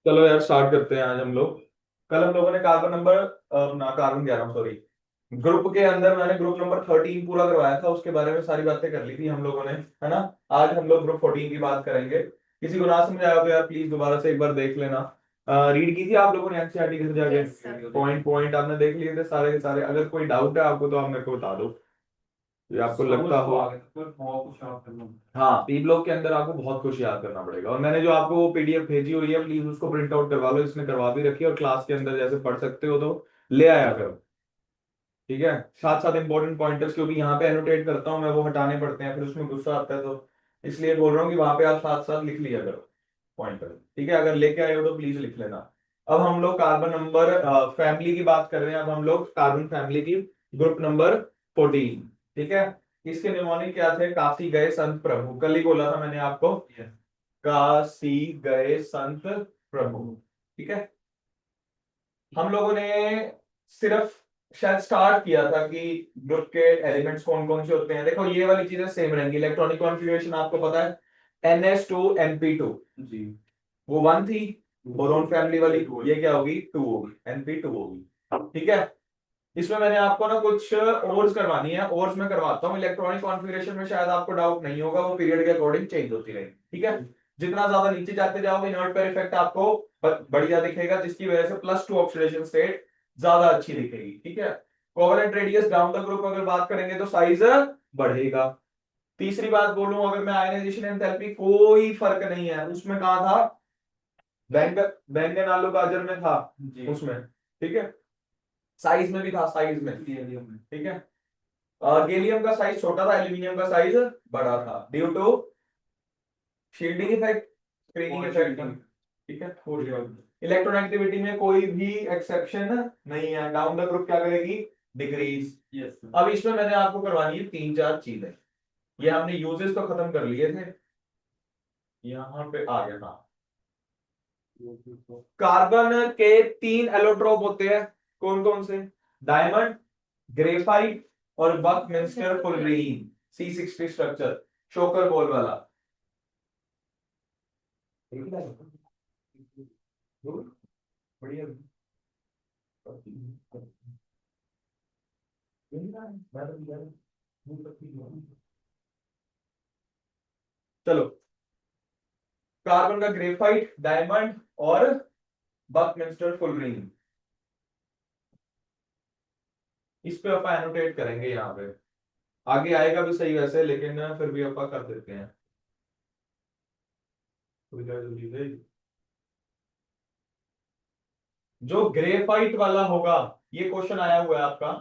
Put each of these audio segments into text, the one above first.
चलो यार स्टार्ट करते हैं आज हम लोग। कल हम लोगों ने कार्बन नंबर ना कार्बन 11 सॉरी, ग्रुप के अंदर मैंने ग्रुप नंबर 13 पूरा करवाया था, उसके बारे में सारी बातें कर ली थी हम लोगों ने, है ना। आज हम लोग ग्रुप 14 की बात करेंगे। किसी को ना समझ आया तो यार प्लीज दोबारा से एक बार देख लेना। रीड की थी आप लोगों ने एनसीईआरटी के जाके? पॉइंट पॉइंट आपने देख लिए थे सारे के सारे। अगर कोई डाउट है आपको तो आप मेरे को बता दो, ये आपको लगता हो। हाँ, पी ब्लॉक के अंदर आपको बहुत कुछ याद करना पड़ेगा, और मैंने जो आपको वो पीडीएफ भेजी हुई है प्लीज उसको प्रिंट आउट करवा लो, इसमें करवा भी रखी है, और क्लास के अंदर जैसे पढ़ सकते हो तो ले आया करो। ठीक है, साथ साथ इंपॉर्टेंट पॉइंटर्स क्योंकि यहाँ पे एनोटेट करता हूँ मैं, वो हटाने पड़ते हैं फिर उसमें गुस्सा आता है, तो इसलिए बोल रहा हूँ कि वहां पे आप साथ साथ लिख लिया करो पॉइंटर। ठीक है, अगर लेके आए हो तो प्लीज लिख लेना। अब हम लोग कार्बन नंबर फैमिली की बात कर रहे हैं। अब हम लोग कार्बन फैमिली की ग्रुप नंबर 14। ठीक है, इसके निमोनिक क्या थे? काशी गए संत प्रभु, कल ही बोला था मैंने आपको। काशी गए संत प्रभु। ठीक है, हम लोगों ने सिर्फ शायद स्टार्ट किया था कि ग्रुप के एलिमेंट्स कौन कौन से होते हैं। देखो ये वाली चीजें सेम रहेंगी। इलेक्ट्रॉनिक कॉन्फ़िगरेशन आपको पता है, NS2 NP2 जी, वो 1 थी बोरोन फैमिली वाली, ये क्या होगी? 2 होगी, NP2 होगी। ठीक है, इसमें मैंने आपको ना कुछ ओर्स करवानी है, ओर्स में करवाता हूँ। इलेक्ट्रॉनिक कॉन्फ़िगरेशन में शायद आपको डाउट नहीं होगा, वो पीरियड के अकॉर्डिंग चेंज होती रहेगी। ठीक है, जितना ज्यादा नीचे जाते जाओगे इनर्ट पेयर इफेक्ट आपको बढ़िया दिखेगा, जिसकी वजह से +2 ऑक्सीडेशन स्टेट ज्यादा अच्छी दिखेगी। ठीक है, covalent radius down the group अगर बात करेंगे तो साइज बढ़ेगा। तीसरी बात बोलूं, अगर मैं आयनाइजेशन एंथैल्पी, कोई फर्क नहीं है उसमें। कहा था? बैंगन, बैंगन आलू गाजर में था उसमें। ठीक है, साइज में भी था, साइज में। ठीक है, गैलियम का साइज छोटा था, एल्यूमिनियम का साइज बड़ा था, due to shielding effect, screening effect. ठीक है, इलेक्ट्रोनेगेटिविटी में कोई भी एक्सेप्शन नहीं है। डाउन द ग्रुप क्या करेगी? डिक्रीज। यस। अब इसमें मैंने आपको करवानी है 3-4 चीजें। ये हमने यूजेस तो खत्म कर लिए थे, यहाँ पे आ गया। हाँ, कार्बन के 3 एलोट्रोप होते हैं, कौन कौन से? डायमंड, ग्रेफाइट और Buckminster fullerene. C60 structure, shocker ball वाला। बढ़िया। चलो, कार्बन का ग्रेफाइट, डायमंड और बकमिंस्टर फुलरीन, इस पे अपन एनोटेट करेंगे यहाँ पे। आगे आएगा भी सही वैसे, लेकिन फिर भी अपन कर देते हैं। जो ग्रेफाइट वाला होगा, ये क्वेश्चन आया हुआ है आपका।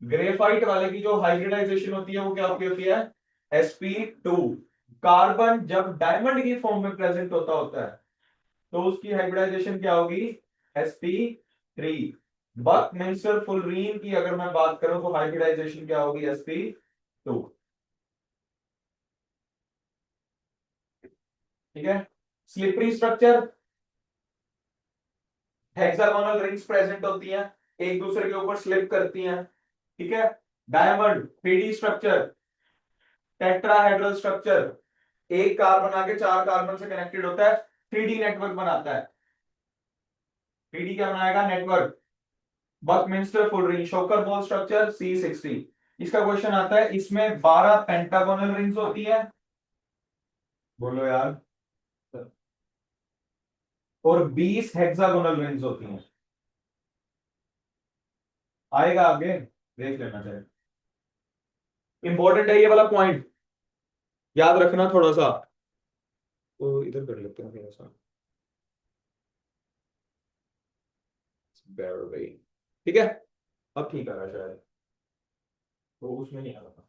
ग्रेफाइट वाले की जो हाइब्रिडाइजेशन होती है वो क्या होती है? sp2। कार्बन जब डायमंड की फॉर्म में प्रेजेंट होता होता है तो उसकी हाइब्रिडाइजेशन क्या होगी? sp3। बकमिंस्टर फुलरीन की अगर मैं बात करूं तो हाइब्रिडाइजेशन क्या होगी? sp2। ठीक है, slippery structure, hexagonal rings present होती हैं, एक दूसरे के ऊपर स्लिप करती हैं। ठीक है, diamond 3D structure, tetrahedral structure, एक कार्बन आके 4 कार्बन से कनेक्टेड होता है, 3D नेटवर्क बनाता है। 3D क्या बनाएगा? Network. Buckminsterfullerene, soccer ball structure, C60। इसका क्वेश्चन आता है, इसमें 12 पेंटागोनल रिंग्स होती है, बोलो यार, और 20 हेक्सागोनल रिंग्स होती हैं। आएगा आगे, देख लेना चाहिए। इंपॉर्टेंट है ये वाला पॉइंट, याद रखना थोड़ा सा। तो इधर कर लेते हैं थोड़ा सा, ठीक है। अब ठीक आ रहा है शायद, तो उसमें नहीं आ रहा था।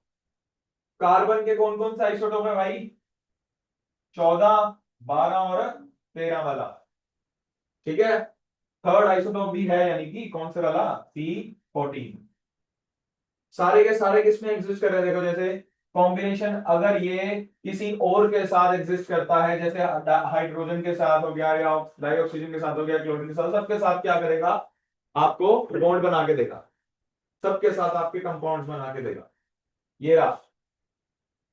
कार्बन के कौन कौन से आइसोटोप है भाई? 14, 12 और 13 वाला। ठीक है, थर्ड आइसोटोप भी है, यानी कि कौन से वाला? C14। सारे के सारे किसमें एग्जिस्ट कर रहे हैं? देखो, जैसे कॉम्बिनेशन अगर ये किसी और के साथ एग्जिस्ट करता है, जैसे हाइड्रोजन के साथ हो गया, या डाइऑक्सीजन के साथ हो गया, क्लोरीन के साथ, सबके साथ क्या करेगा? आपको बॉन्ड बना के देगा, सबके साथ आपके कंपाउंड्स बना के देगा। ये रहा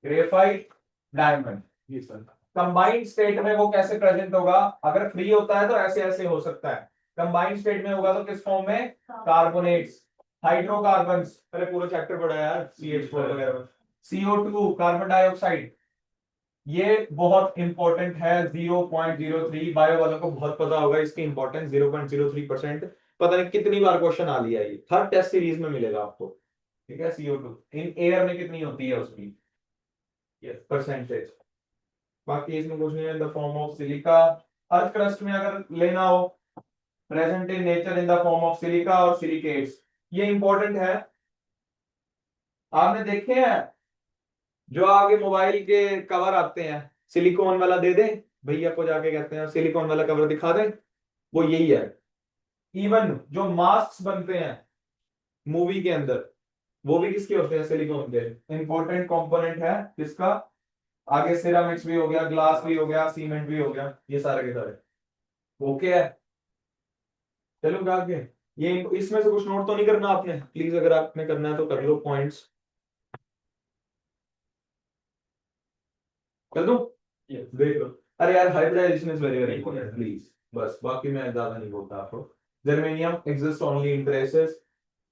ग्रेफाइट, डायमंड, ये सर कंबाइंड स्टेट में वो कैसे प्रेजेंट होगा? अगर फ्री होता है तो ऐसे ऐसे हो सकता है, कंबाइंड स्टेट में होगा तो किस फॉर्म में? कार्बोनेट्स, हाइड्रोकार्बन्स, पहले पूरा चैप्टर पढ़ा यार, CH4 वगैरह, CO2 कार्बन डाइऑक्साइड। ये बहुत इंपॉर्टेंट है, 0.03, बायो वालों को बहुत पता होगा इसकी इंपॉर्टेंस, 0.03%। पता नहीं कितनी बार क्वेश्चन आ लिया, ये हर टेस्ट सीरीज में मिलेगा आपको, ठीक है। CO2 इन एयर में कितनी होती है उसकी परसेंटेज। बाकी इसमें कुछ नहीं है, in the form of silica. Earth crust में अगर लेना हो, present in nature in the form of silica और सिलिकेट्स, ये इंपॉर्टेंट है। आपने देखे हैं जो आगे मोबाइल के कवर आते हैं, सिलिकॉन वाला दे दे भैया को, जाके कहते हैं सिलिकॉन वाला कवर दिखा दे, वो यही है। इवन जो मास्क बनते हैं मूवी के अंदर, वो भी किसके होते हैं? सिलिकॉन के। इंपॉर्टेंट कंपोनेंट है किसका? आगे सिरामिक्स भी हो गया, ग्लास भी हो गया, सीमेंट भी हो गया, ये सारे के सारे ओके है। चलो आगे, ये इसमें से कुछ नोट तो नहीं करना आपने प्लीज, अगर आपने करना है तो कर लो पॉइंट्स, कर दो देख लो। अरे यार hybridization is very very important please, बस बाकी मैं ज्यादा नहीं बोलता आपको। Germanium exist only in traces.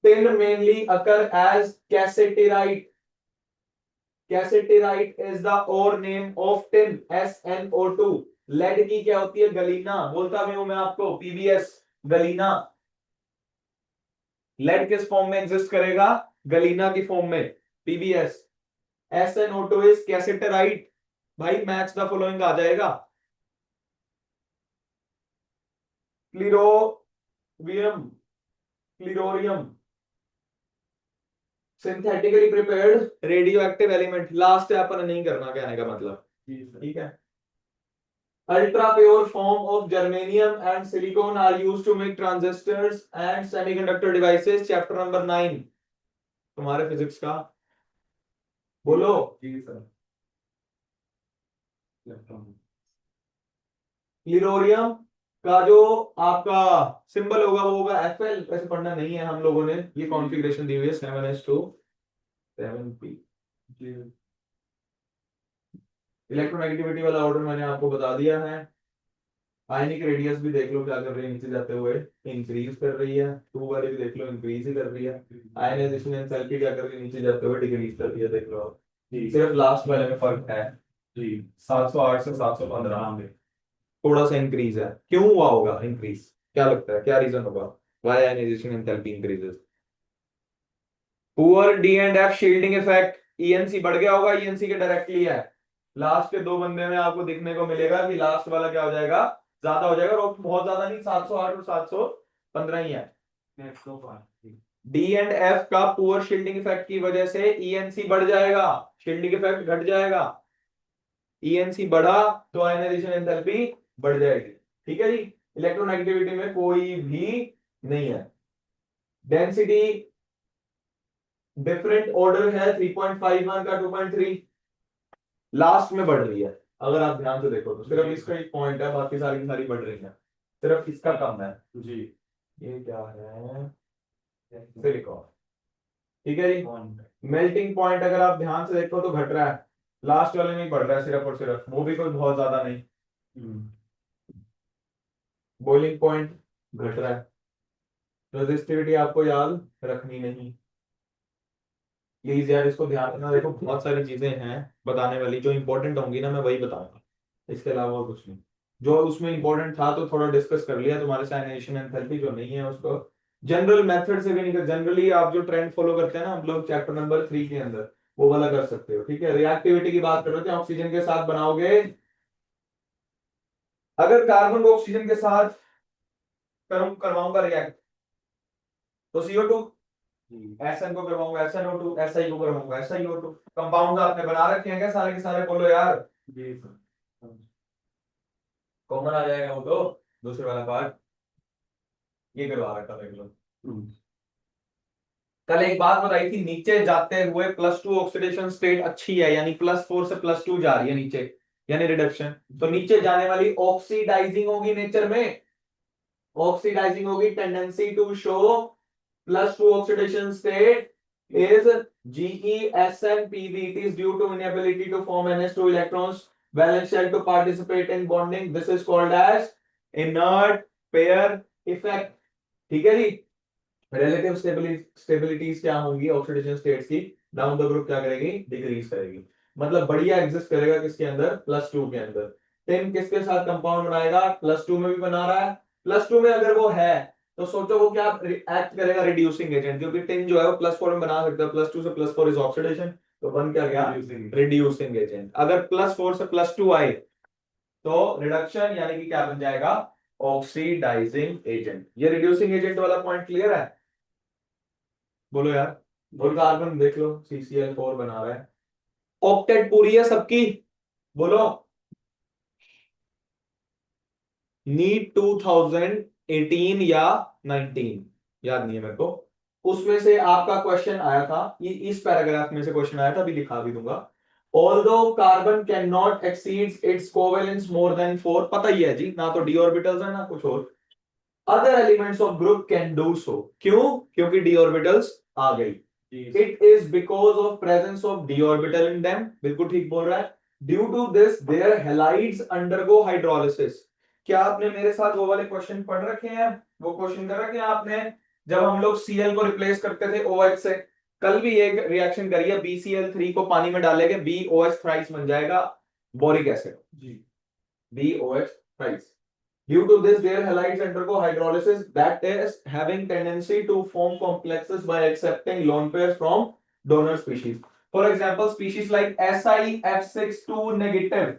Tin mainly occur as cassiterite. Cassiterite is the ore name of tin, SnO2। Lead की क्या होती है? गलीना, बोलता भी हूं मैं आपको, PbS, गलीना। लेड किस फॉर्म में एग्जिस्ट करेगा? गलीना की फॉर्म में, PbS। SnO2 इज कैसेटेराइट। भाई मैच द फॉलोइंग आ जाएगा। Flerovium, flerovium, synthetically prepared radioactive element. Last है, अपन नहीं करना, कहने का मतलब, ठीक है। Ultra pure form of germanium and silicon are used to make transistors and semiconductor devices, chapter number 9 तुम्हारे फिजिक्स का, बोलो। जी सर। क्लिरोरियम का जो आपका सिंबल होगा वो होगा Fl, वैसे पढ़ना नहीं है हम लोगों ने, ये कॉन्फ़िगरेशन दी हुई है 7s2 7p। इलेक्ट्रोनेगेटिविटी वाला ऑर्डर मैंने आपको बता दिया है। आयनिक रेडियस भी देख लो क्या कर रही है, नीचे जाते हुए इंक्रीज कर रही है। 2 वाले भी देख लो, इंक्रीज ही कर रही है। आयनाइजेशन एंथैल्पी क्या कर रही है? नीचे जाते हुए डिक्रीज कर रही है, देख लो आप। सिर्फ लास्ट वाले में फर्क है जी, 708 से 715 में थोड़ा सा इंक्रीज है। क्यों हुआ होगा इंक्रीज? क्या लगता है, क्या रीजन होगा why ionisation enthalpy increases? Poor D&F shielding effect, ENC बढ़ गया होगा, ENC के डायरेक्टली है। लास्ट के दो बंदे में आपको दिखने को मिलेगा कि लास्ट वाला क्या हो जाएगा? ज्यादा हो जाएगा, और बहुत ज्यादा नहीं, 708 और 715 ही है। D&F का पुअर शील्डिंग इफेक्ट की वजह से ENC बढ़ जाएगा, शील्डिंग इफेक्ट घट जाएगा। ENC बढ़ा तो आयनाइजेशन एंथैल्पी बढ़ जाएगी, ठीक है जी। इलेक्ट्रोनेगेटिविटी में कोई भी नहीं है। डेंसिटी डिफरेंट ऑर्डर है, 3.51 का 2.3 लास्ट में बढ़ रही है। अगर आप ध्यान से देखो तो सिर्फ इसका एक पॉइंट है, बाकी सारी की सारी बढ़ रही है, सिर्फ इसका कम है जी। ये क्या है? सिलिकॉन, ठीक है जी। मेल्टिंग पॉइंट अगर आप ध्यान से देखो तो घट रहा है, लास्ट वाले में ही बढ़ रहा है सिर्फ और सिर्फ, वो भी कोई बहुत ज्यादा नहीं। बॉइलिंग पॉइंट घट रहा है। रेजिस्टिविटी आपको याद रखनी नहीं प्लीज यार, इसको ध्यान रखना। देखो बहुत सारी चीजें हैं बताने वाली, जो इंपॉर्टेंट होंगी ना मैं वही बताऊंगा, इसके अलावा और कुछ नहीं। जो उसमें इंपॉर्टेंट था तो थोड़ा डिस्कस कर लिया, तुम्हारे साइनेशन एंथैल्पी जो नहीं है उसको जनरल मेथड से भी नहीं कर, जनरली आप जो ट्रेंड फॉलो करते हैं ना हम लोग चैप्टर नंबर 3 के अंदर, वो वाला कर सकते हो, ठीक है। रिएक्टिविटी की बात कर रहे थे, ऑक्सीजन के साथ बनाओगे, अगर कार्बन को ऑक्सीजन के साथ करवाऊंगा रिएक्ट तो CO2, SN को करवाऊंगा SnO2, SI को करवाऊंगा SiO2। कंपाउंड आपने बना रखे हैं क्या सारे के सारे? बोलो यार जी सर। कॉमन आ जाएगा वो तो, दूसरे वाला पार्ट ये करवा रखा देख लो। कल एक बात बताई थी, नीचे जाते हुए +2 ऑक्सीडेशन स्टेट अच्छी है, यानी +4 से +2 जा रही है नीचे, यानी रिडक्शन। तो नीचे जाने वाली ऑक्सीडाइजिंग होगी नेचर में, ऑक्सीडाइजिंग होगी, tendency to show +2 oxidation state is GeSnPb. It is due to inability to form NH2 electrons valence shell to participate in bonding, this is called as inert pair effect. ठीक है जी। Relative stabilities क्या होंगी oxidation states की, down the group क्या करेगी, decrease करेगी। मतलब बढ़िया एग्जिस्ट करेगा किसके अंदर, +2 के अंदर। टिन किसके साथ कंपाउंड बनाएगा, +2 में भी बना रहा है। +2 में अगर वो है तो सोचो वो क्या एक्ट करेगा, रिड्यूसिंग एजेंट, क्योंकि टिन जो है वो +4 में बना सकता है, +2 से +4 इज ऑक्सीडेशन, तो बन क्या गया, रिड्यूसिंग एजेंट। अगर +4 से +2 आए तो रिडक्शन यानी कि क्या बन जाएगा, ऑक्सीडाइजिंग एजेंट। ये रिड्यूसिंग एजेंट वाला पॉइंट क्लियर है, बोलो यार। और कार्बन देख लो CCl4 बना रहा है, ऑक्टेट पूरी है सबकी, बोलो। नीट 2018 या 19 याद नहीं है मेरे को, उसमें से आपका क्वेश्चन आया था, ये इस पैराग्राफ में से क्वेश्चन आया था, अभी लिखा भी दूंगा। Although carbon can not exceeds its covalence more than 4, पता ही है जी, ना तो डी ऑर्बिटल्स है ना कुछ और, other elements of group can do so, क्यों, क्योंकि डी ऑर्बिटल्स आ गई। It is because of presence of D orbital in them, बिल्कुल ठीक बोल रहा है। Due to this their halides undergo hydrolysis. क्या आपने मेरे साथ वो वाले क्वेश्चन पढ़ रखे हैं, वो क्वेश्चन कर रखे हैं आपने, जब हम लोग Cl को रिप्लेस करते थे OH से। कल भी एक रिएक्शन करिए, BCl3 को पानी में डालेंगे, BOH थ्राइस बन जाएगा बोरिक एसिड जी, BOH thrice. Due to this, their halides undergo hydrolysis that is having tendency to form complexes by accepting lone pairs from donor species. For example, species like SiF62 negative,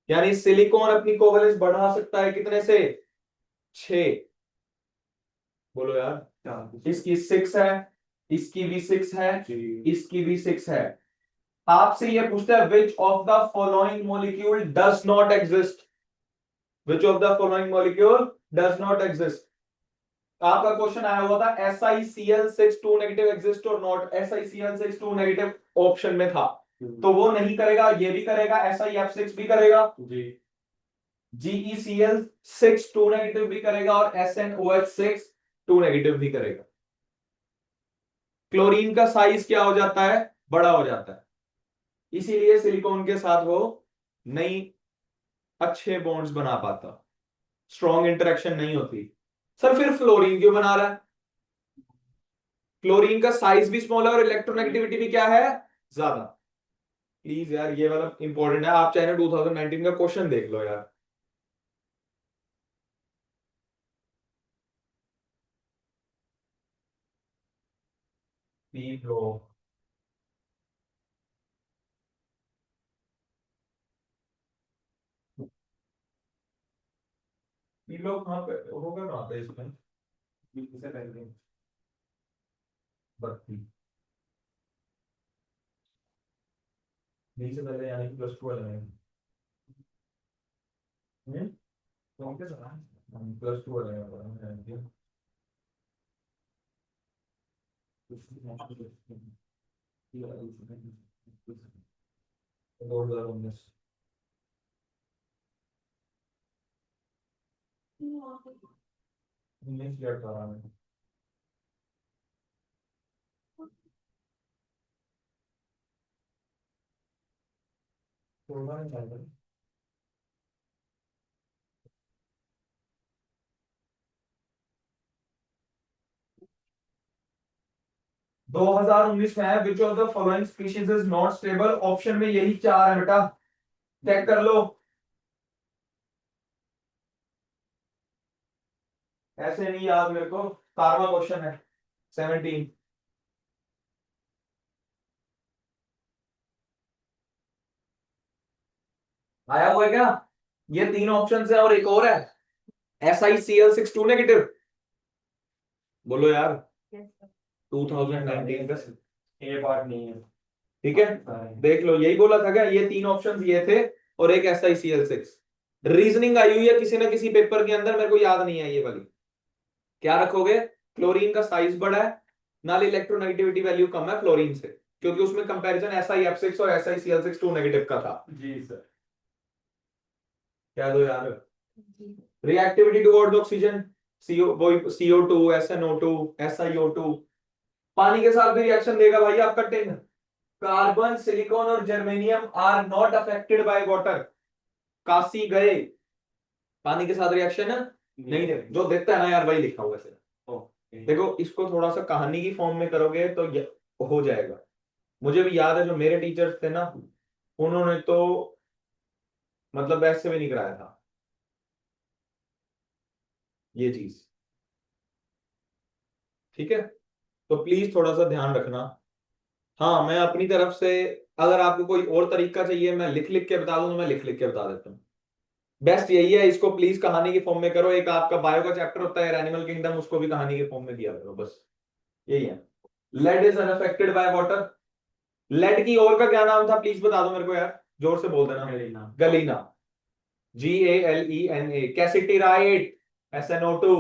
यानी silicon अपनी कोवेलेंस बढ़ा सकता है कितने से, 6। बोलो यार, इसकी 6 है, इसकी भी 6 है, इसकी भी 6 है। आपसे ये पूछता है which of the following molecule does not exist, which of the following molecule does not exist। आपका क्वेश्चन आया हुआ था SiCl62 नेगेटिव एग्जिस्ट और नॉट, SiCl62 नेगेटिव ऑप्शन में था, तो वो नहीं करेगा, ये भी करेगा, SiF6 भी करेगा जी, GeCl62 नेगेटिव भी करेगा और SnOH6 2 नेगेटिव भी करेगा। क्लोरीन का साइज क्या हो जाता है, बड़ा हो जाता है, इसीलिए सिलिकॉन के साथ वो नहीं अच्छे बॉन्ड्स बना पाता, स्ट्रॉन्ग इंटरेक्शन नहीं होती। सर फिर फ्लोरीन क्यों बना रहा है, क्लोरीन का साइज भी स्मॉल है और इलेक्ट्रोनेगेटिविटी भी क्या है, ज्यादा। प्लीज यार ये वाला इंपॉर्टेंट है, आप चाहे ना 2019 का क्वेश्चन देख लो यार। पी लो, पी लो कहाँ पे होगा, कहाँ पे इसमें से पहले बत्ती, बी से पहले यानी कि +2 वाले में, कौन के साथ +2 वाले में, यानी कि 2019 19 या 18 में। थोड़ा नहीं आएगा। 2019 में है, which of the following species is not stable, option में यही 4 है बेटा, चेक कर लो। ऐसे नहीं याद मेरे को, 12वां क्वेश्चन है 17। आया हुआ है क्या, ये 3 ऑप्शन है और एक और है SiCl62 नेगेटिव, बोलो यार। 2019 का ये पार्ट नहीं है, ठीक है देख लो, यही बोला था क्या, ये 3 ऑप्शंस ये थे और एक SiCl6। रीजनिंग आई हुई है किसी ना किसी पेपर के अंदर, मेरे को याद नहीं है ये वाली। क्या रखोगे, क्लोरीन का साइज बड़ा है, नाल इलेक्ट्रोनेगेटिविटी वैल्यू कम है फ्लोरीन से, क्योंकि उसमें कंपैरिजन SiF6 और SiCl6 2 नेगेटिव का था जी सर। क्या दो यार, reactivity towards oxygen, CO2 SnO2 SiO2, पानी के साथ भी रिएक्शन देगा भाई आपका टिन, कार्बन, सिलिकॉन और germanium are not affected by water. Kashi गए, पानी के साथ रिएक्शन नहीं दे, जो देखता है ना यार वही लिखा हुआ है। देखो इसको थोड़ा सा कहानी की फॉर्म में करोगे तो हो जाएगा। मुझे भी याद है जो मेरे टीचर्स थे ना, उन्होंने तो मतलब ऐसे भी नहीं कराया था ये चीज। ठीक है, तो प्लीज थोड़ा सा ध्यान रखना। हाँ मैं अपनी तरफ से, अगर आपको कोई और तरीका चाहिए मैं लिख लिख के बता दूं तो मैं लिख लिख के बता देता हूँ। बेस्ट यही है, इसको प्लीज कहानी के फॉर्म में करो। एक आपका बायो का चैप्टर होता है एनिमल किंगडम, उसको भी कहानी के फॉर्म में दिया करो, बस यही है। Lead is unaffected by water. Lead की और का क्या नाम था प्लीज बता दो मेरे को यार, जोर से बोल देना। Galena. Galena, GALENA। Cassiterite, SNO2।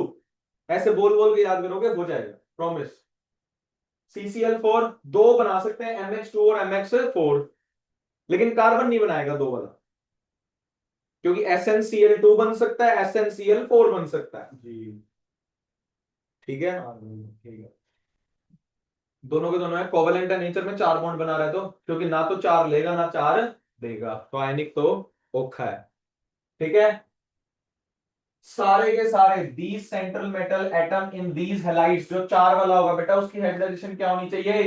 ऐसे बोल बोल के याद करोगे हो जाएगा, प्रॉमिस। CCl4 दो बना सकते हैं, MH2 और MX4, लेकिन कार्बन नहीं बनाएगा दो वाला, क्योंकि SnCl2 बन सकता है, SnCl4 बन सकता है जी। ठीक है, ठीक है। दोनों के दोनों है, कोवेलेंट है नेचर में, चार बॉन्ड बना रहा है तो, क्योंकि ना तो चार लेगा ना चार देगा, तो आयनिक तो ओखा है। ठीक है, सारे के सारे these central metal atom in these halides, जो चार वाला होगा बेटा उसकी हाइब्रिडाइजेशन क्या होनी चाहिए,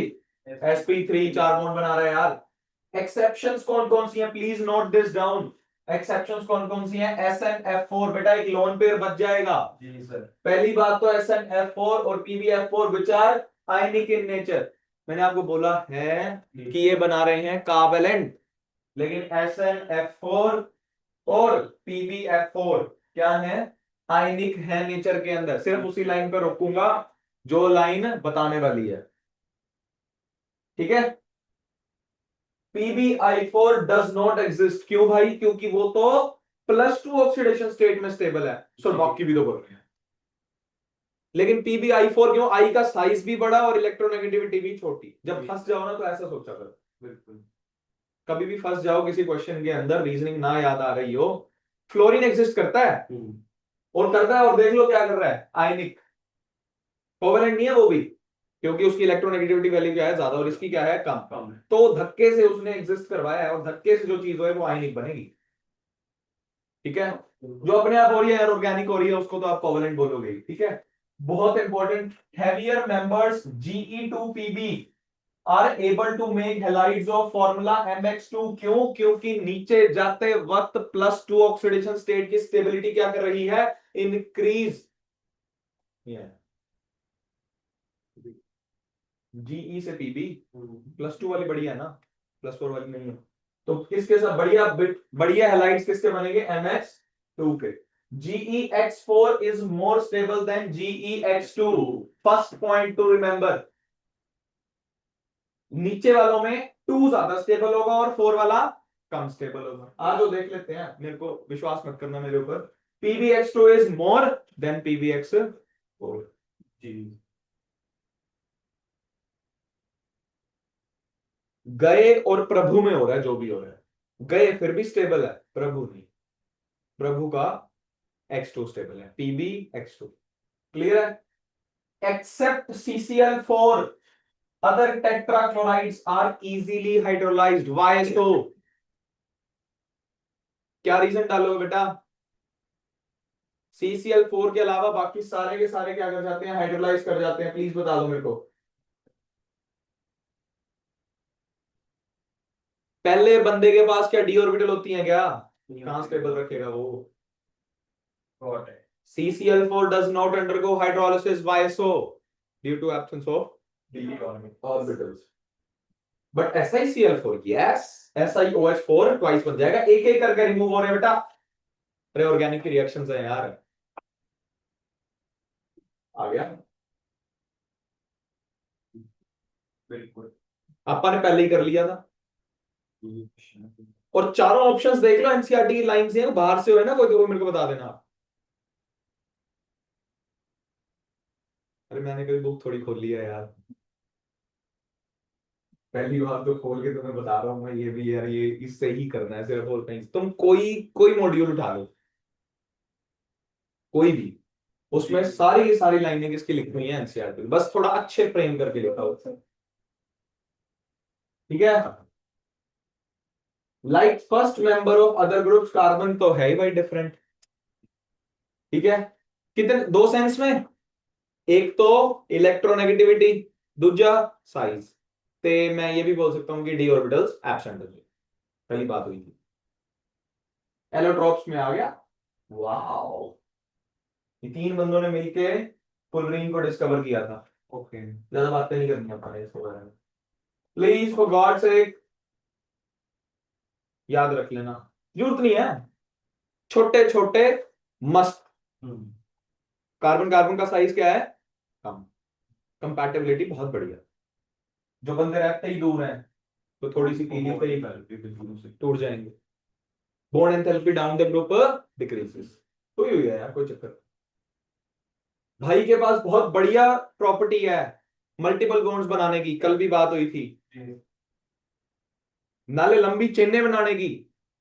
sp3, चार बॉन्ड बना रहा है यार। एक्सेप्शंस कौन कौन सी हैं please note this down. Exceptions कौन कौन सी हैं, SnF4 बेटा एक लोन पेयर बच जाएगा जी सर। पहली बात तो SnF4 और PbF4 which are ionic in nature. मैंने आपको बोला है कि ये बना रहे हैं कार्बेलेंट, लेकिन SnF4 और PbF4 क्या है, आयनिक है नेचर के अंदर। सिर्फ उसी लाइन पर रोकूंगा जो लाइन बताने वाली है। ठीक है, PbI4 डज नॉट एग्जिस्ट, क्यों भाई, क्योंकि वो तो +2 ऑक्सीडेशन स्टेट में स्टेबल है। सो बाकी भी तो बोल रहे हैं, लेकिन PbI4 क्यों, आई का साइज भी बड़ा और इलेक्ट्रोनेगेटिविटी भी छोटी। जब फंस जाओ ना तो ऐसा सोचा करो, बिल्कुल कभी भी फंस जाओ किसी क्वेश्चन के अंदर, रीजनिंग ना याद आ रही हो, फ्लोरीन एग्जिस्ट करता है और करता है, और देख लो क्या कर रहा है, आयनिक। कोवेलेंट नहीं है वो भी, क्योंकि उसकी इलेक्ट्रोनेगेटिविटी वैल्यू क्या है, ज्यादा, और इसकी क्या है, कम कम है। तो धक्के से उसने एग्जिस्ट करवाया है, और धक्के से जो चीज हो है वो आयनिक बनेगी। ठीक है, जो अपने आप हो रही है ऑर्गेनिक हो रही है उसको तो आप कोवेलेंट बोलोगे ही। ठीक है, बहुत important, heavier members Ge2Pb are able to make halides of formula MX2, क्यों, क्योंकि नीचे जाते वक्त +2 ऑक्सीडेशन स्टेट की स्टेबिलिटी क्या कर रही है, इंक्रीज। GE से PB, +2 वाली बढ़िया है ना, +4 वाली नहीं है। तो किसके साथ बढ़िया बढ़िया हैलाइड्स किसके बनेंगे, MX2 के। GeX4 is more stable then GeX2, first point two remember. नीचे वालों में 2 ज्यादा स्टेबल होगा और 4 वाला कम स्टेबल होगा। आज वो देख लेते हैं, मेरे को विश्वास मत करना मेरे ऊपर। PbX2 is more than PbX4 जी। गए और प्रभु में हो रहा है जो भी हो रहा है, गए फिर भी स्टेबल है, प्रभु नहीं, प्रभु का X2 स्टेबल है, PbX2। क्लियर है, except CCl4 other tetrachlorides are easily hydrolyzed, why so, क्या रीजन डालोगे बेटा, CCl4 के अलावा बाकी सारे के सारे क्या कर जाते हैं, हाइड्रोलाइज कर जाते हैं, प्लीज बता दो मेरे को। पहले बंदे के पास क्या डी ऑर्बिटल होती है क्या, कहां स्टेबल रखेगा वो, CCl4 does not undergo hydrolysis by SO due to absence of d orbitals. But SiCl4 yes, SiOH4 twice बन जाएगा, एक एक करके रिमूव हो रहे हैं बेटा। अरे ऑर्गेनिक की रिएक्शंस है यार, आ गया बिल्कुल, अपन ने पहले ही कर लिया था। और चारों ऑप्शंस देख लो, एनसीईआरटी की लाइन से है, बाहर से हो है ना कोई, तो वो मेरे को बता देना। अरे मैंने कभी बुक थोड़ी खोल लिया यार, पहली बार तो खोल के तुम्हें बता रहा हूँ मैं, ये भी यार ये इससे ही करना है सिर्फ और कहीं। तुम कोई कोई मॉड्यूल उठा लो, कोई भी, उसमें सारी की सारी लाइनें किसकी लिखी हुई है, एनसीईआरटी, बस थोड़ा अच्छे फ्रेम करके लिखा हो। ठीक है। Like first member of other groups, carbon तो है ही भाई डिफरेंट। ठीक है, कितने, दो सेंस में, एक तो इलेक्ट्रोनेगेटिविटी, दूसरा साइज। ते मैं ये भी बोल सकता हूं कि डी ऑर्बिटल्स एब्सेंट है, पहली बात हुई थी। एलोट्रॉप्स में आ गया। वाओ, ये तीन बंदों ने मिलके फुलरिन को डिस्कवर किया था। ओके, ज्यादा बातें नहीं करनी अपने इसके बारे में, प्लीज फॉर गॉड से याद रख लेना, जरूरत नहीं है। छोटे छोटे मस्त। कार्बन कार्बन का साइज क्या है, कम, कंपैटिबिलिटी बहुत बढ़िया। जो बंदे रहते ही दूर हैं तो थोड़ी सी पीली पे ही टूट जाएंगे। Bond enthalpy down the group decreases. तो ही हुई है यार, कोई चक्कर। भाई के पास बहुत बढ़िया प्रॉपर्टी है मल्टीपल बॉन्ड्स बनाने की, कल भी बात हुई थी। नाले लंबी चेनें बनाने की,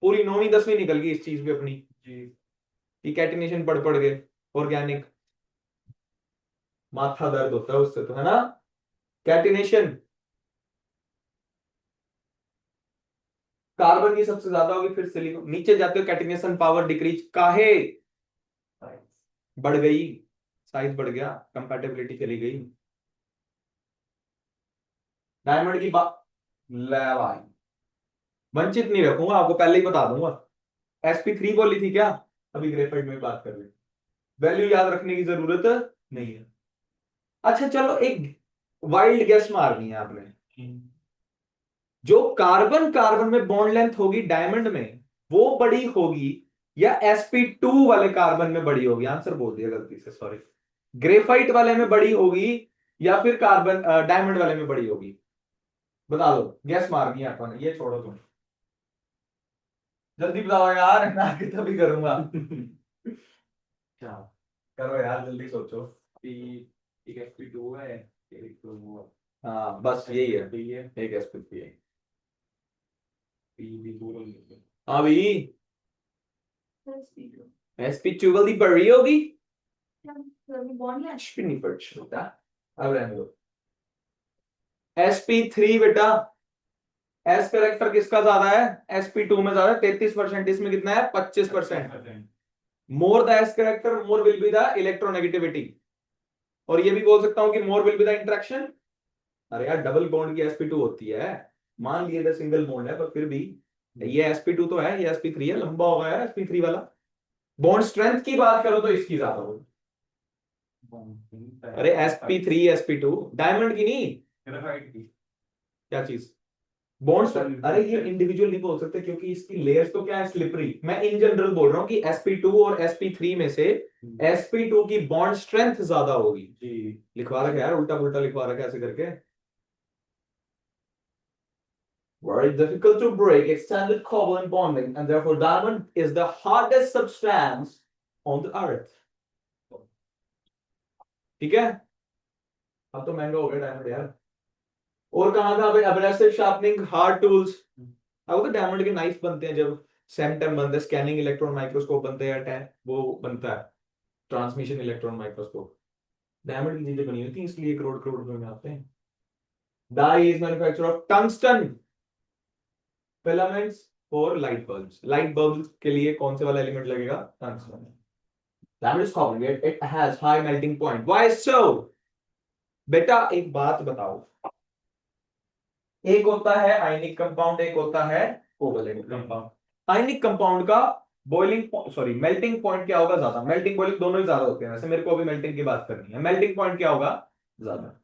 पूरी 9वीं 10वीं निकल गई इस चीज पे अपनी कि कैटिनेशन पढ़ गए। ऑर्गेनिक माथा दर्द होता है उससे तो, है ना। कैटिनेशन कार्बन की सबसे ज्यादा होगी, फिर सिलिकॉन, नीचे जाते हो कैटिनेशन पावर डिक्रीज, काहे बढ़ गई, साइज बढ़ गया, कंपैटिबिलिटी चली गई। डायमंड की बात, ले भाई, वंचित नहीं रखूंगा आपको, पहले ही बता दूंगा। sp3 बोली थी क्या, अभी ग्रेफाइट में बात कर रहे, वैल्यू याद रखने की जरूरत नहीं है। अच्छा चलो, एक वाइल्ड गेस मारनी है आपने, जो कार्बन कार्बन में बॉन्ड लेंथ होगी डायमंड में, वो बड़ी होगी या sp2 वाले कार्बन में बड़ी होगी, आंसर बोल दिया गलती से, सॉरी। ग्रेफाइट वाले में बड़ी होगी या फिर कार्बन डायमंड वाले में बड़ी होगी, बता दो, गैस मारनी है अपन, ये छोड़ो तुम, जल्दी बताओ यार, मैं आगे तभी करूंगा। क्या करो यार, जल्दी सोचो। एक sp2 है, एक तो वो, हाँ बस यही है, एक sp3 है। हाँ भाई, sp2 वाली बड़ी होगी, नहीं पड़ता, अब रहने दो। sp3 बेटा, एस करेक्टर किसका ज्यादा है, sp2 में ज्यादा है 33%, इसमें कितना है 25%। More the S character more will be the electronegativity, और ये भी बोल सकता हूं कि more will be the interaction. अरे यार, डबल बॉन्ड की sp2 होती है, मान लिए द सिंगल बॉन्ड है, पर फिर भी ये sp2 तो है, ये sp3 है, लंबा होगा यार sp3 वाला। बॉन्ड स्ट्रेंथ की बात करो तो इसकी ज्यादा होगी। अरे sp3 sp2 डायमंड की नहीं, ग्रेफाइट की। क्या चीज, बॉन्ड्स, अरे ये इंडिविजुअल नहीं बोल सकते क्योंकि इसकी लेयर्स तो क्या है, स्लिपरी। मैं इन जनरल बोल रहा हूँ कि sp2 और sp3 में से sp2 की बॉन्ड स्ट्रेंथ ज्यादा होगी जी। लिखवा रखा है यार, उल्टा पुल्टा लिखवा रखा है ऐसे करके। Very difficult to break extended covalent bonding and therefore diamond is the hardest substance on the earth. ठीक है, अब तो महंगा हो गया डायमंड यार। और कहां कहां पे एब्रेसिव शार्पनिंग हार्ड टूल्स, अब तो डायमंड के नाइफ बनते हैं, जब सैमटम बनते हैं, स्कैनिंग इलेक्ट्रॉन माइक्रोस्कोप बनते हैं, वो बनता है ट्रांसमिशन इलेक्ट्रॉन माइक्रोस्कोप, डायमंड की चीजें बनी होती हैं, इसलिए करोड़ करोड़ रुपए में आते हैं। Die is manufacture of tungsten filaments for light bulbs, light bulb के लिए कौन से वाला एलिमेंट लगेगा, tungsten. Diamond is common, it has high melting point, why so. बेटा एक बात बताओ, एक होता है आयनिक कंपाउंड, एक होता है कोवैलेंट कंपाउंड। आयनिक कंपाउंड का बॉइलिंग, सॉरी मेल्टिंग पॉइंट क्या होगा, ज्यादा। मेल्टिंग बॉइलिंग दोनों ही ज्यादा होते हैं, वैसे मेरे को अभी मेल्टिंग की बात करनी है। मेल्टिंग पॉइंट क्या होगा, ज्यादा।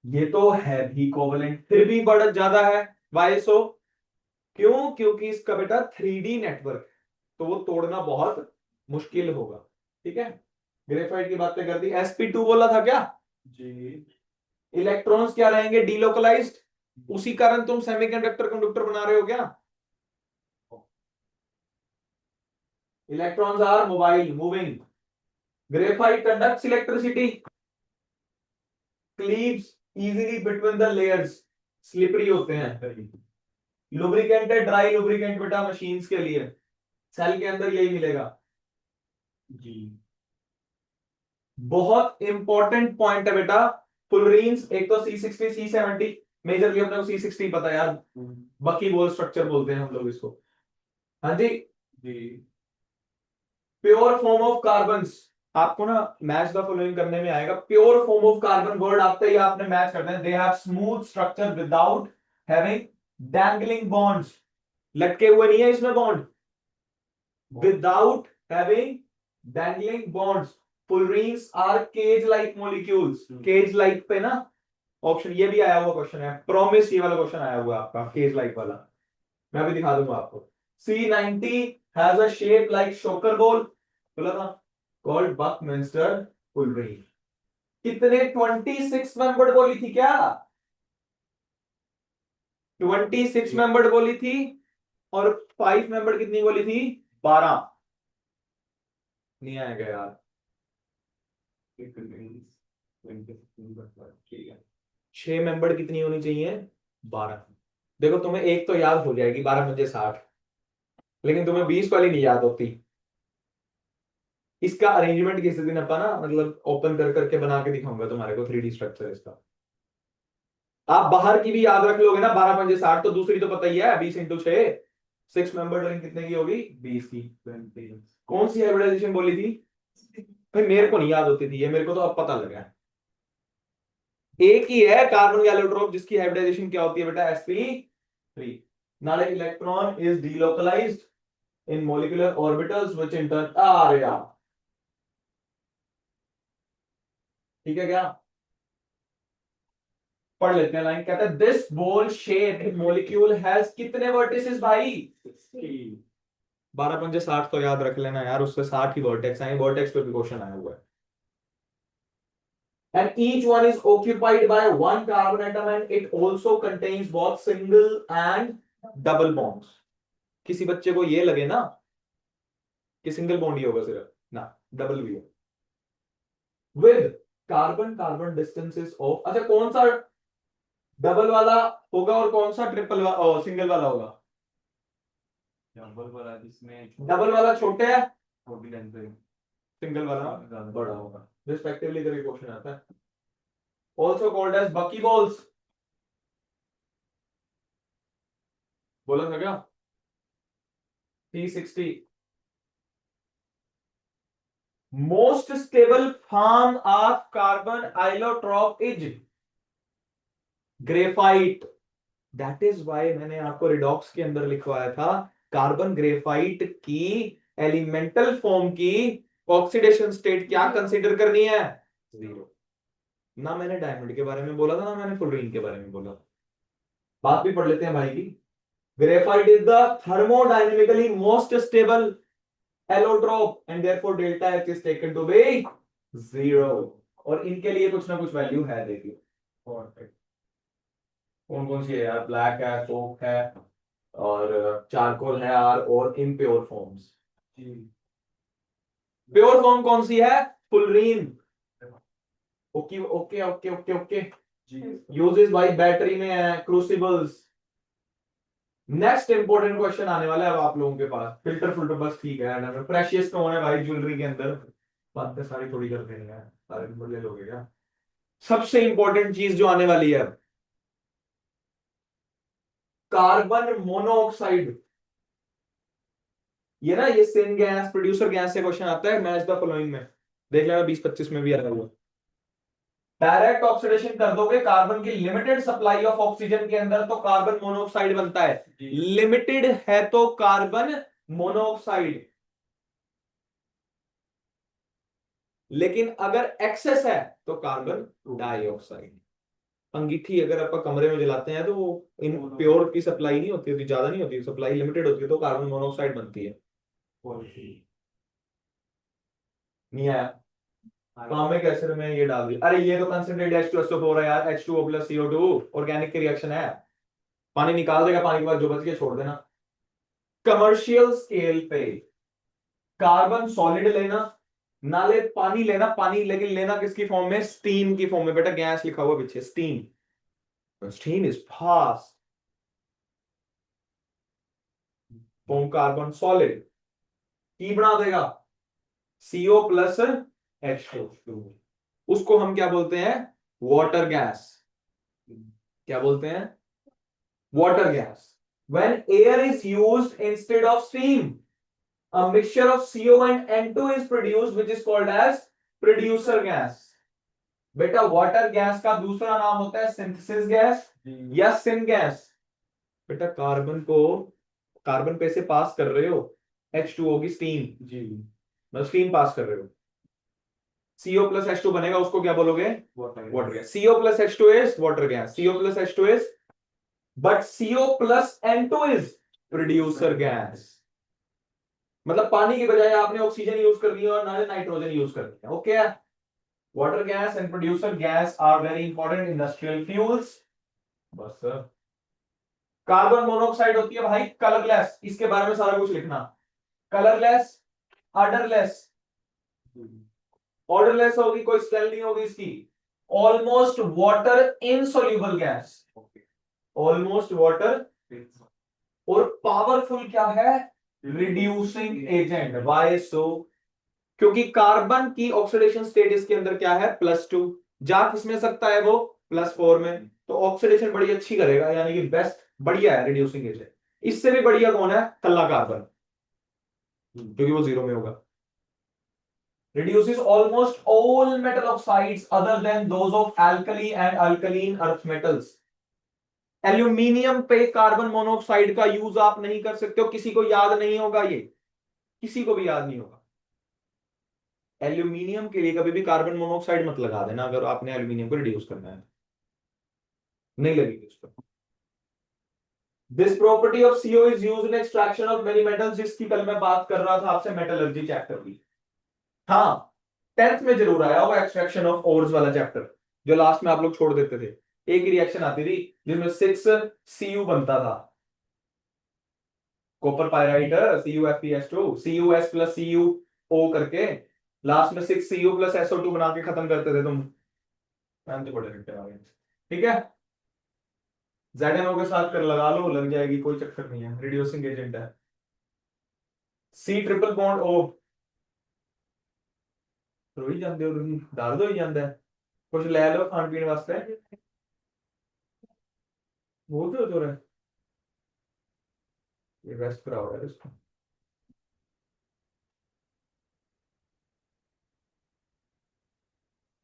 ये तो है भी कोवैलेंट, फिर भी बड़ा ज्यादा है, वाई सो, क्यों, क्योंकि इसका बेटा 3D नेटवर्क, तो वो तोड़ना बहुत मुश्किल होगा। ठीक है, ग्रेफाइट की बातें कर दी, sp2 बोला था क्या जी। इलेक्ट्रॉन्स क्या रहेंगे, डीलोकलाइज्ड, उसी कारण तुम सेमीकंडक्टर कंडक्टर बना रहे हो क्या। Electrons are mobile moving, graphite conducts electricity, cleaves easily between the layers, slippery होते हैं। लुब्रिकेंट है, ड्राई लुब्रिकेंट बेटा मशीन्स के लिए, सेल के अंदर यही मिलेगा जी। बहुत इंपॉर्टेंट पॉइंट है बेटा, फुलरीन्स, एक तो C60 C70, मेजरली अपने को C60 पता है यार, बकी बोल स्ट्रक्चर बोलते हैं हम लोग इसको। हाँ जी, प्योर फॉर्म ऑफ कार्बन, आपको ना मैच द फॉलोइंग करने में आएगा। Pure form of carbon word आते ही आपने मैच करना है। They have smooth structure without having dangling bonds, लटके हुए नहीं है इसमें bond, without having dangling bonds. Fullerenes are cage like molecules, cage like पे ना ऑप्शन ये भी आया हुआ क्वेश्चन है, प्रॉमिस ये वाला क्वेश्चन आया हुआ आपका केज लाइक वाला, मैं अभी दिखा दूंगा आपको। C90 has a shape like shocker ball, बोला था, कॉल्ड बकमिंस्टर फुलरीन। कितने 26 मेंबर्ड बोली थी क्या? 26 मेंबर्ड बोली थी, और 5 मेंबर्ड कितनी बोली थी? 12। नहीं आएगा यार, 6 मेंबर्ड कितनी होनी चाहिए? 12। देखो तुम्हें एक तो याद हो जाएगी, 12 मुझे 60, लेकिन तुम्हें 20 वाली नहीं याद होती। इसका अरेंजमेंट किसी दिन अपन ना मतलब ओपन कर करके बना के दिखाऊंगा तुम्हारे को 3D स्ट्रक्चर इसका। आप बाहर की भी याद रख लोगे ना, 12 पंजे 60, तो दूसरी तो पता ही है 20 × 6, 6 मेंबर रिंग कितने की होगी? 20 की। कौन सी हाइब्रिडाइजेशन बोली थी भाई? मेरे को नहीं याद होती थी ये, मेरे को तो अब पता लगा। एक ही है कार्बन गैलोट्रोप जिसकी हाइब्रिडाइजेशन क्या होती है बेटा? sp3। not an electron is delocalized in molecular orbitals which in turn ठीक है क्या? पढ़ लेते हैं लाइन, कहता है this ball shape molecule has कितने वर्टिसेस भाई? 12 पंजे 60 तो याद रख लेना यार, उससे 60 ही वर्टेक्स आए, वर्टेक्स पे भी क्वेश्चन आया हुआ है। And each one is occupied by one carbon atom and it also contains both single and double bonds। किसी बच्चे को ये लगे ना कि सिंगल बॉन्ड ही होगा सिर्फ, ना डबल भी हो। With carbon carbon distances of, अच्छा कौन सा डबल वाला होगा और कौन सा ट्रिपल सिंगल वाला होगा? डबल वाला जिसमें डबल वाला छोटे है, छोटी लेंथ पे, सिंगल वाला बड़ा होगा, रिस्पेक्टिवली करके क्वेश्चन आता है। Also called as bucky balls, बोला था क्या? C60 most stable form of carbon allotrope is graphite. That is why मैंने आपको रिडॉक्स के अंदर लिखवाया था, कार्बन ग्रेफाइट की एलिमेंटल फॉर्म की ऑक्सीडेशन स्टेट क्या कंसीडर करनी है? 0। ना मैंने डायमंड के बारे में बोला था, ना मैंने फुलरीन के बारे में बोला। बात भी पढ़ लेते हैं भाई की। Graphite is the thermodynamically most stable allotrope and therefore delta H is taken to be 0। और इनके लिए कुछ ना कुछ वैल्यू है, देखिए कौन कौन सी है यार? ब्लैक है, कोक है, और चारकोल है आर, और इम्प्योर फॉर्म्स। प्योर फॉर्म कौन सी है? Fullerene. Okay okay okay okay okay. Uses भाई बैटरी में है, क्रूसिबल्स। नेक्स्ट इंपॉर्टेंट क्वेश्चन आने वाला है अब आप लोगों के पास। फिल्टर फिल्टर बस ठीक है, प्रेशियस स्टोन है भाई ज्वेलरी के अंदर, बातें सारी थोड़ी कर देनी है, सारे नंबर ले लोगे क्या? सबसे इंपॉर्टेंट चीज जो आने वाली है, कार्बन मोनोऑक्साइड। ये ना ये सिन गैस, प्रोड्यूसर गैस से क्वेश्चन आता है मैच द फॉलोइंग में, देख लेना 20-25 में भी आया हुआ। डायरेक्ट ऑक्सीडेशन कर दोगे कार्बन की लिमिटेड सप्लाई ऑफ ऑक्सीजन के अंदर तो कार्बन मोनोऑक्साइड बनता है। लिमिटेड है तो कार्बन मोनोऑक्साइड, लेकिन अगर एक्सेस है तो कार्बन डाइऑक्साइड। अंगीठी अगर आप कमरे में जलाते हैं तो वो इन प्योर की सप्लाई नहीं होती, ज्यादा नहीं होती, सप्लाई लिमिटेड होती है तो कार्बन मोनोऑक्साइड बनती है। नहीं आया? कार्बनिक एसिड में ये डाल दिया, अरे ये तो कंसंट्रेट H2SO4 है यार, H2O + CO2 ऑर्गेनिक की रिएक्शन है, पानी निकाल देगा, पानी के बाद जो बच गया छोड़ देना। कमर्शियल स्केल पे कार्बन सॉलिड लेना, ना ले पानी लेना, पानी लेकिन लेना किसकी फॉर्म में? स्टीम की फॉर्म में। बेटा गैस लिखा हुआ पीछे, steam, steam is fast form carbon solid, की बना देगा CO + H2। उसको हम क्या बोलते हैं? Water gas. क्या बोलते हैं? Water gas. When air is used instead of steam, a mixture of CO and N2 is produced, which is called as producer gas. बेटा वाटर गैस का दूसरा नाम होता है सिंथेसिस गैस या सिन गैस. बेटा कार्बन पे से पास कर रहे हो H2O की स्टीम. जी. मतलब स्टीम पास कर रहे हो. CO प्लस H2 बनेगा, उसको क्या बोलोगे? Water gas. CO plus H2 is water gas. CO plus H2 is, but CO plus N2 is producer gas. मतलब पानी की बजाय आपने ऑक्सीजन यूज कर लिया और नाइट्रोजन यूज कर लिया. Okay. Water gas and producer gas are very important industrial fuels. बस सर. कार्बन मोनोऑक्साइड होती है भाई कलरलेस. इसके बारे में सारा कुछ लिखना. Colourless, odourless. ऑर्डरलेस होगी, कोई स्मेल नहीं होगी इसकी. Almost water insoluble gas. Almost water. और पावरफुल क्या है? Reducing agent. वाई सो? क्योंकि कार्बन की ऑक्सीडेशन स्टेट इसके अंदर क्या है? +2. जा किसमें सकता है वो? +4 में. तो ऑक्सीडेशन बड़ी अच्छी करेगा, यानी कि बेस्ट, बढ़िया है रिड्यूसिंग एजेंट. इससे भी बढ़िया कौन है? कल्ला कार्बन, क्योंकि वो 0 में होगा. reduces almost all metal oxides other than those of alkali and alkaline earth metals. Aluminium पे कार्बन मोनोऑक्साइड का यूज आप नहीं कर सकते हो. किसी को याद नहीं होगा ये, किसी को भी याद नहीं होगा. एल्यूमिनियम के लिए कभी भी कार्बन मोनोऑक्साइड मत लगा देना अगर आपने एल्यूमिनियम को रिड्यूस करना है, नहीं लगेगी उस पर. This property of CO is used in extraction of many metals, जिसकी कल मैं बात कर रहा था आपसे मेटलर्जी चैप्टर की. हाँ, 10th में जरूर आया होगा एक्सट्रैक्शन ऑफ ओर्स वाला चैप्टर, जो लास्ट में आप लोग छोड़ देते थे. एक ही रिएक्शन आती थी जिसमें 6Cu बनता था. Copper pyrite, CuFeS2, CuS plus CuO करके लास्ट में 6Cu प्लस SO2 बना के खत्म करते थे तुम. तो बड़े रट्टे आ गए. ठीक है. ZNO के साथ कर लगा लो, लग जाएगी, कोई चक्कर नहीं है, रिड्यूसिंग एजेंट है. C triple bond O. रो ही जाते हो, दर्द हो ही जाता है. कुछ ले लो खान पीने वास्ते. वो तो रहा है. ये रेस्ट कराओ यार इसको.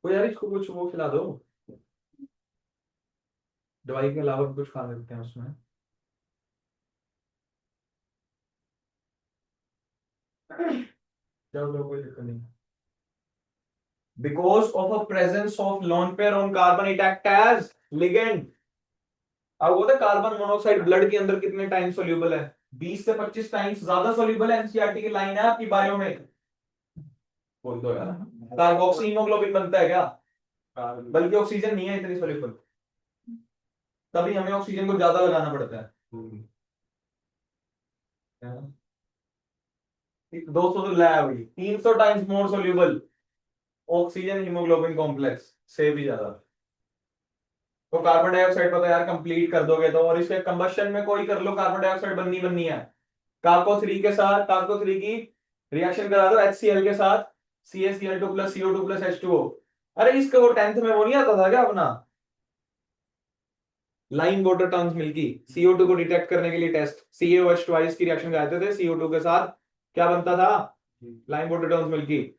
वो यार इसको कुछ वो खिला दो, दवाई के अलावा भी कुछ खा सकते हैं उसमें. चलो कोई दिक्कत नहीं. Because of a presence of lone pair on carbon, it act as ligand. अब वो कार्बन मोनोऑक्साइड ब्लड के अंदर कितने टाइम सोल्यूबल है? 20 से 25 टाइम्स ज्यादा सोल्यूबल है. एनसीईआरटी की लाइन है आपकी बायो में. बोल दो यार. कार्बोक्सी हीमोग्लोबिन बनता है क्या? बल्कि ऑक्सीजन नहीं है इतनी सोल्यूबल, तभी हमें ऑक्सीजन को ज्यादा लगाना पड़ता है. 200 तो लैब हुई, 300 times more soluble oxygen haemoglobin complex से भी ज्यादा. तो कार्बन डाइऑक्साइड पता यार कंप्लीट कर दोगे तो, और इसके कंबशन में कोई कर लो, कार्बन डाइऑक्साइड बननी है. कार्बो 3 के साथ कार्बो 3 की रिएक्शन करा दो HCl के साथ, CaCl2 plus CO2 plus H2O. अरे इसका वो 10th में वो नहीं आता था क्या अपना line water terms milky? CO2 को डिटेक्ट करने के लिए टेस्ट, CaOH ट्वाइस की रिएक्शन कराते थे CO2 के साथ, क्या बनता था? Line water terms milky.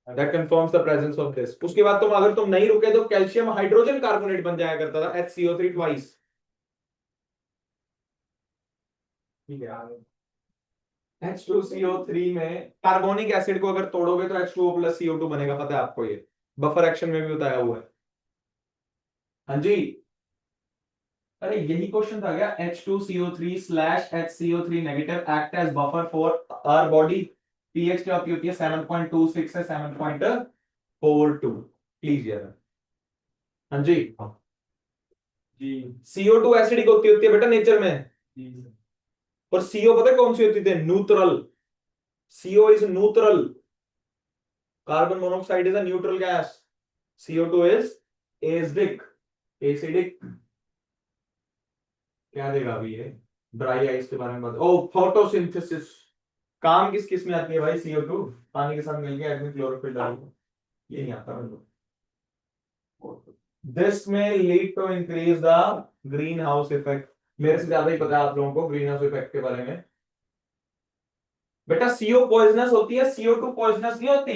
That confirms the presence of this. उसके बाद अगर तुम नहीं रुके तो कैल्शियम हाइड्रोजन कार्बोनेट बन जाया करता था HCO3 ट्वाइस. ठीक है. H2CO3 में कार्बोनिक एसिड को अगर तोड़ोगे तो H2O प्लस CO2 बनेगा, पता है आपको ये, बफर एक्शन में भी बताया हुआ है. हाँ जी. अरे यही क्वेश्चन था क्या? H2CO3 slash HCO3 negative act as buffer for our body. PH क्या होती है? 7.26 से 7.42. प्लीज यार. हाँ जी. जी. CO2 एसिडिक होती है बेटा नेचर में. जी. और CO पता है कौन सी होती थी? Neutral. CO is neutral. Carbon monoxide is a neutral gas. CO2 is acidic. Acidic क्या देगा अभी ये? ड्राई आइस के बारे में बात. ओ फोटोसिंथेसिस. काम किस किस में आती है भाई? CO2 पानी के साथ मिलके एडमिन क्लोरोफिल डालो, ये नहीं आता मेरे को. This may lead to increase the greenhouse effect. मेरे से ज्यादा ही पता है आप लोगों को ग्रीन हाउस इफेक्ट के बारे में। बेटा सीओ पॉइजनस होती है, CO2 पॉइजनस नहीं होती।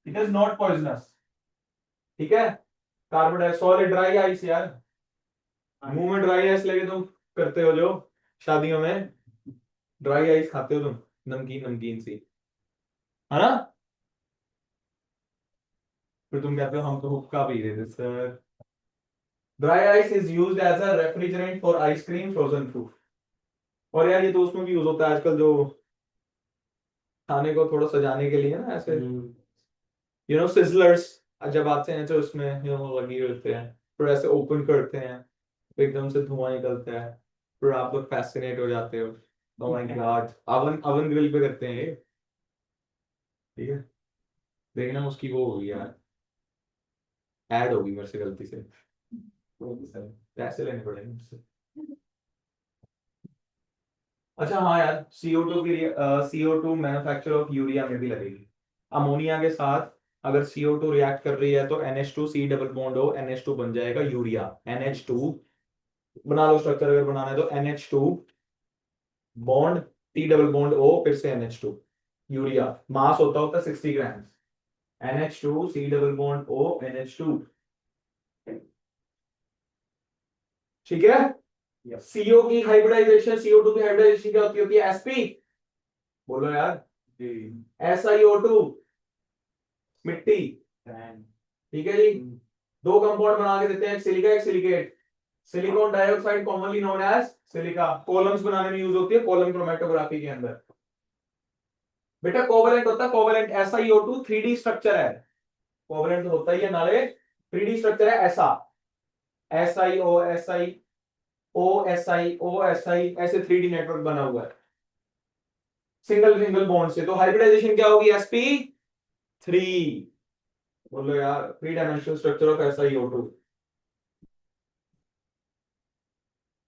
इट इज नॉट पॉइजनस, ठीक है। Carbon dioxide solid dry ice यार, मुंह में ड्राई आइस लेके तुम करते हो जो शादियों में, ड्राई आइस खाते हो तुम, नमकीन नमकीन सी, है ना। फिर तुम कहते हो हम तो हुक्का पी रहे थे sir. Dry ice is used as a refrigerant for ice cream frozen fruit. और यार ये तो उसमें भी यूज होता है आजकल, जो खाने को थोड़ा सजाने के लिए ना ऐसे, सिजलर्स जब आते हैं तो उसमें लगे होते हैं, फिर ऐसे ओपन करते हैं तो एकदम से धुआं निकलता है, फिर आप लोग फैसिनेट हो जाते हो। Oh my god, oven oven grill पे करते हैं ये, ठीक है। देखना उसकी वो होगी यार, ऐड होगी मेरे से गलती से, पैसे लेने पड़ेंगे मुझसे। अच्छा हाँ यार, CO2 मैन्युफैक्चर ऑफ यूरिया में भी लगेगी। अमोनिया के साथ अगर CO2 रिएक्ट कर रही है तो NH2 C double bond O NH2 बन जाएगा यूरिया। NH2 बना लो स्ट्रक्चर अगर बनाना है तो NH2 bond T double bond O फिर से NH2 यूरिया। मास होता होता 60 ग्राम। NH2 C double bond O NH2, ठीक है। CO की हाइब्रिडाइजेशन, CO2 की हाइब्रिडाइजेशन क्या होती है SP, बोलो यार। SiO2 मिट्टी, ठीक है जी। दो कंपाउंड बना के देते हैं, एक सिलिका एक silicate. Silicon dioxide commonly known as silica, columns बनाने में यूज होती है कॉलम क्रोमेटोग्राफी के अंदर। बेटा कोवेलेंट होता है, कोवेलेंट SiO2 3D स्ट्रक्चर है। कोवेलेंट होता ही है नाले, 3D स्ट्रक्चर है ऐसा, SiO, SiO, SiO, SI ऐसे 3D नेटवर्क बना हुआ है सिंगल सिंगल बॉन्ड से। तो हाइब्रिडाइजेशन क्या होगी sp3, बोलो यार, 3 dimensional structure of SiO2।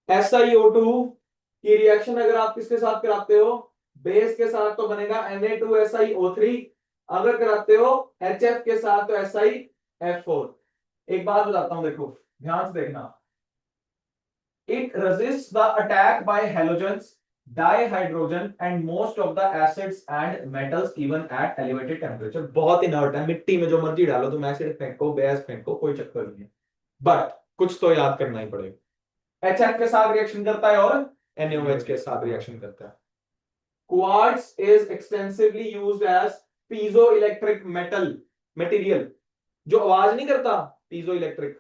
SiO2 की रिएक्शन अगर आप किसके साथ कराते हो, बेस के साथ, तो बनेगा Na2SiO3। अगर कराते हो HF के साथ तो SiF4। एक बात बताता हूं, देखो ध्यान से देखना। It resist the attack by halogens, dihydrogen and most of the acids and metals even at elevated temperature. बहुत इनर्ट है, मिट्टी में जो मर्जी डालो तुम, एसिड फेंको बेस फेंको कोई चक्कर नहीं है, बट कुछ तो याद करना ही पड़ेगा। HF के साथ रिएक्शन करता है और NaOH के साथ रिएक्शन करता है। Quartz is extensively used as piezoelectric metal material, जो आवाज नहीं करता, पीजोइलेक्ट्रिक।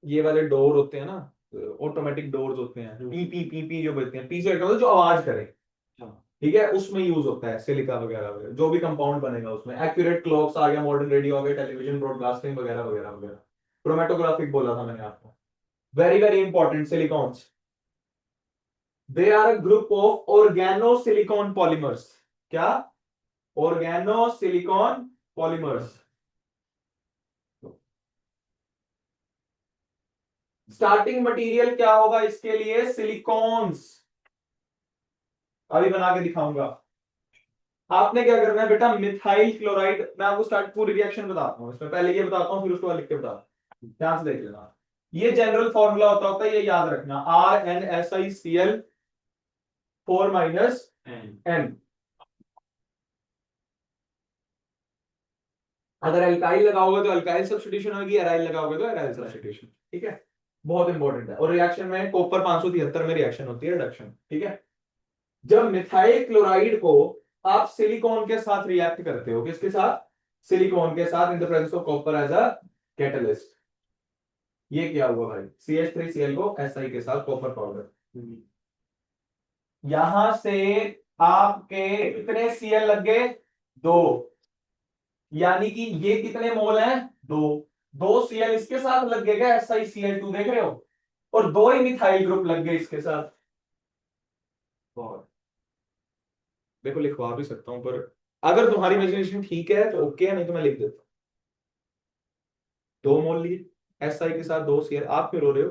ये वाले डोर होते हैं ना, ऑटोमेटिक डोर्स होते हैं, पी पी पी पी जो बोलते हैं, पीजोइलेक्ट्रिक जो आवाज करे, ठीक है, उसमें यूज होता है सिलिका वगैरह वगैरह, जो भी कंपाउंड बनेगा उसमें। एक्यूरेट क्लॉक्स आ गया, मॉडर्न रेडियो आ गया, टेलीविजन ब्रॉडकास्टिंग वगैरह वगैरह वगैरह। क्रोमेटोग्राफिक बोला था मैंने आपको, very very important. Silicones, they are a group of organosilicon polymers. क्या? Organosilicon polymers. स्टार्टिंग मटेरियल क्या होगा इसके लिए? सिलिकॉन्स। अभी बना के दिखाऊंगा। आपने क्या करना है बेटा, मिथाइल क्लोराइड, मैं आपको स्टार्ट पूरी रिएक्शन बताता हूँ इसमें, पहले ये बताता हूँ फिर उसको लिख के बताता हूँ, ध्यान से देख लेना। ये जनरल फॉर्मूला होता है, ये याद रखना, RnSiCl4 - N। अगर एल्काइल लगाओगे तो अल्काइल सब्स्टिट्यूशन होगी, एराइल लगाओगे तो एराइल सब्स्टिट्यूशन, ठीक है। बहुत इंपॉर्टेंट है। और रिएक्शन में कॉपर 573 में रिएक्शन होती है, रिडक्शन, ठीक है। जब मिथाइल क्लोराइड को आप सिलिकॉन के साथ रिएक्ट करते हो, किसके साथ? सिलिकॉन के साथ, in the presence of copper as a catalyst. ये क्या हुआ भाई, CH3Cl को Si के साथ कॉपर पाउडर, यहां से आपके कितने Cl लग गए? 2। यानी कि ये कितने मोल हैं? 2। 2 Cl इसके साथ लग गए SiCl2, देख रहे हो, और 2 ही मिथाइल ग्रुप लग गए इसके साथ। और देखो लिखवा भी सकता हूं, पर अगर तुम्हारी इमेजिनेशन ठीक है तो ओके है, नहीं तो मैं लिख देता हूं। 2 मोल लिए SI के साथ 2 Cl। आप क्यों रो रहे हो?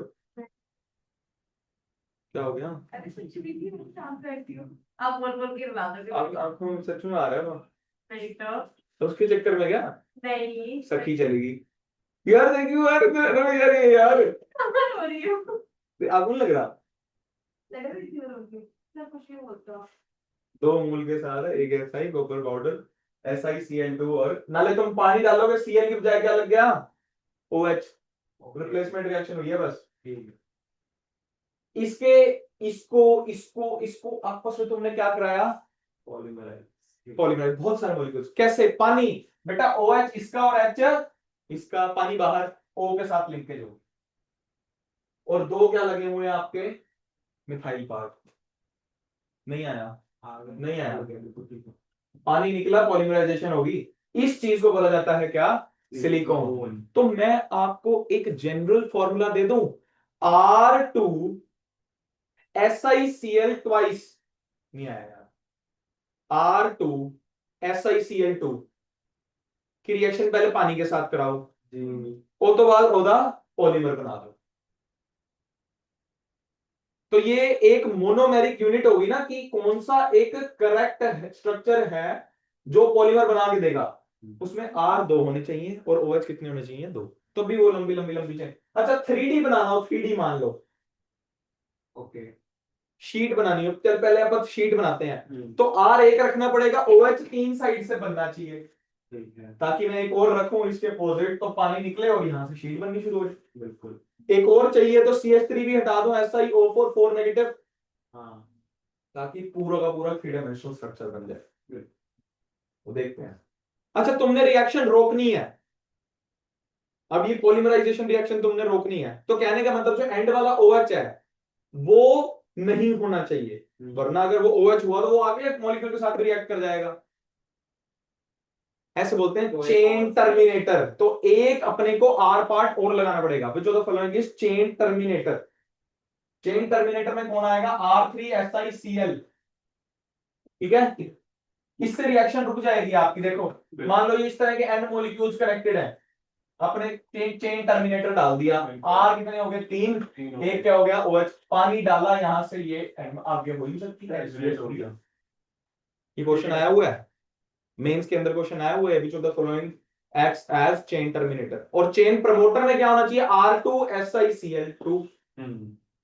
क्या हो गया? अरे कुछ भी नहीं, मैं शांत रहती हूँ। आप बोल बोल के रुला दोगे आप मुझे। आंखों में सच में आ रहा है वो? नहीं तो तो उसके चक्कर में क्या नहीं सखी चलेगी? यार थैंक यू यार, यार ये यार हो रही हूँ। आपको नहीं लग रहा? लग रहा है इसी में रोक दो। मैं कुछ नहीं बोलता हूँ। 2 मूल के साथ एक एसआई कॉपर पाउडर SiCl2 और नाले तुम पानी डालोगे Cl की बजाय क्या लग गया? OH। रिप्लेसमेंट रिएक्शन हुई है बस। ठीक है। इसके इसको इसको इसको आपस में तुमने क्या कराया? पॉलीमराइज। पॉलीमराइज। बहुत सारे मॉलिक्यूल्स कैसे? पानी बेटा OH इसका और H इसका, पानी बाहर, O के साथ लिंकेज हो, और 2 क्या लगे हुए हैं आपके? Methyl part. नहीं आया? नहीं आया। पानी निकला, पॉलीमराइजेशन होगी। इस चीज को बोला जाता है क्या? सिलिकॉन। तो मैं आपको एक जनरल फॉर्मूला दे दूं, R2 SiCl ट्वाइस। नहीं आया यार। R2 SiCl2 की रिएक्शन पहले पानी के साथ कराओ, ओ तो बाद ओदा पॉलीमर बना दो। तो ये एक मोनोमेरिक यूनिट होगी ना, कि कौन सा एक करेक्ट स्ट्रक्चर है जो पॉलीमर बना के देगा। उसमें R 2 होने चाहिए और OH कितने होने चाहिए? 2। तो भी वो लंबी लंबी लंबी चाहिए। अच्छा 3D बनाना हो, 3D मान लो, ओके। शीट बनानी हो, चल पहले अपन शीट बनाते हैं। तो R 1 रखना पड़ेगा, OH 3 साइड से बनना चाहिए, ठीक है। ताकि मैं एक और रखूं इसके अपोजिट तो पानी निकले और यहां से शीट बननी शुरू हो जाए। बिल्कुल। एक और चाहिए तो CH3 भी हटा दो, SiO4 4 नेगेटिव, हाँ। ताकि पूरा का पूरा 3 डायमेंशनल स्ट्रक्चर बन जाए। वो देखते हैं। अच्छा तुमने रिएक्शन रोकनी है, अब ये पॉलीमराइजेशन रिएक्शन तुमने रोकनी है, तो कहने का मतलब जो एंड वाला OH है वो नहीं होना चाहिए, वरना अगर वो OH हुआ तो वो आगे मॉलिक्यूल के साथ रिएक्ट कर जाएगा। ऐसे बोलते हैं चेन टर्मिनेटर। तो एक अपने को R पार्ट और लगाना पड़ेगा, which of the following is chain terminator? Chain terminator में कौन आएगा? R3 SiCl। ठीक है, इससे रिएक्शन रुक जाएगी आपकी। देखो मान लो ये इस तरह के एंड मॉलिक्यूल्स कनेक्टेड है, अपने चेन टर्मिनेटर डाल दिया, R कितने हो गए? 3, एक क्या हो गया? OH। पानी डाला यहां से, ये एंड आगे हो ही सकती है, इसलिए हो गया। ये क्वेश्चन आया हुआ है मेंस के अंदर, क्वेश्चन आया हुआ है which of the following acts as chain terminator। और चेन प्रमोटर में क्या होना चाहिए? R2 SiCl2